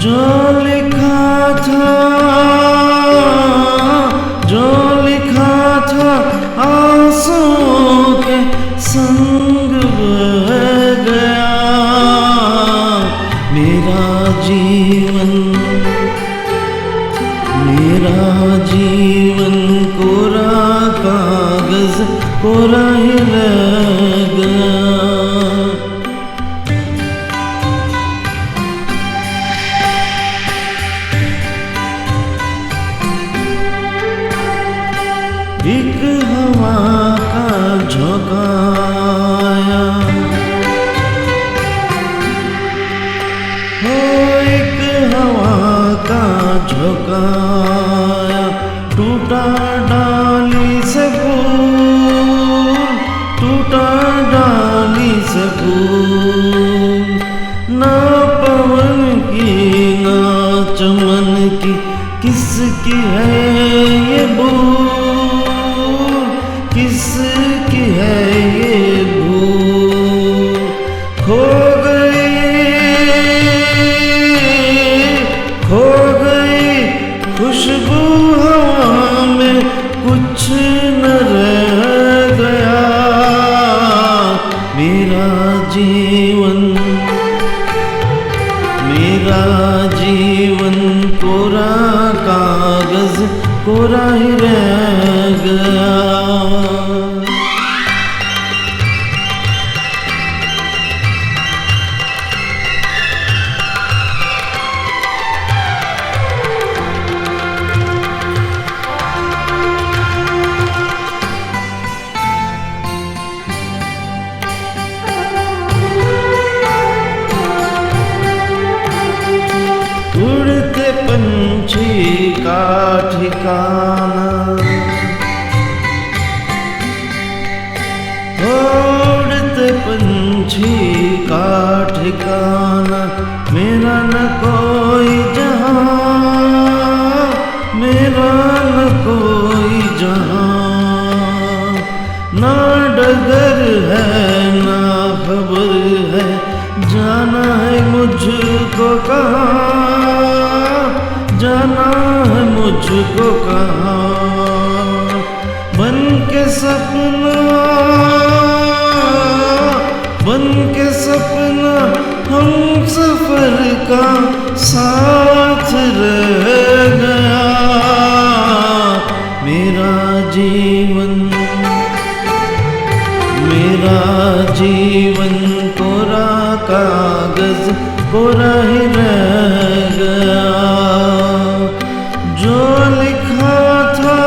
जो लिखा था, जो लिखा था आंसुओं के संग बह गया। मेरा जीवन, मेरा जीवन कोरा कागज कोरा ही रह गया। एक हवा का झोंका आया, हो एक हवा का झोंका आया, टूटा डाली से फूल, टूटा डाली से फूल। ना पवन की ना चमन की किसकी है ये भूल, किसकी है ये भूल। खो गई खुशबू हवा में, कुछ न रह गया। मेरा जीवन, मेरा जीवन कोरा कागज कोरा ही रह गया। उड़ते पंछी का ठिकाना, उड़ते पंछी का ठिकाना। मेरा न कोई जहां, मेरा न कोई जहां। ना डगर है ना खबर है, जाना है मुझको कहाँ, जाना है मुझको कहाँ। बन के सपना, बन के सपना हम सफर का साथ रह गया। मेरा जीवन, मेरा जीवन कोरा कागज कोरा ही रह गया। जो लिखा था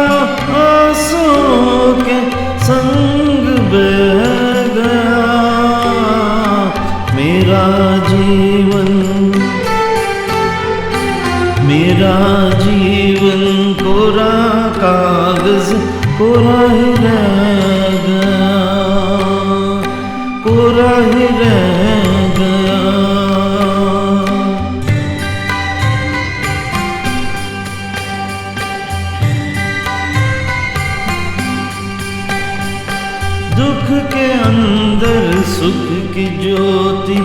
आंसुओं के संग बह गया। मेरा जीवन, मेरा जीवन कोरा कागज कोरा ही रह गया, कोरा ही रह गया। दुख के अंदर सुख की ज्योति,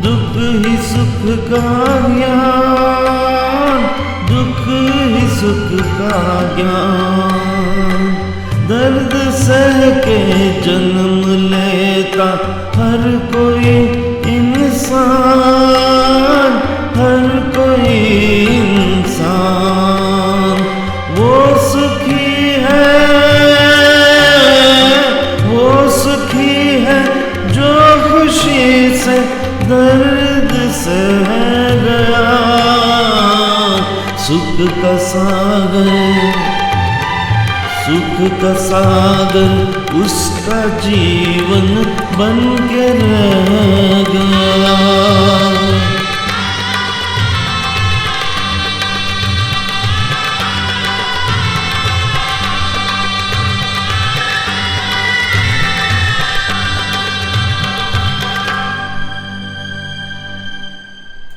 दुख ही सुख का ज्ञान, दुख ही सुख का ज्ञान। दर्द सह के जन्म लेता हर कोई इंसान, हर कोई इंसान। वो सुखी है, वो सुखी है जो खुशी से दर्द सह गया। सुख का सागर, सुख का सागर उसका जीवन बन के रह गया।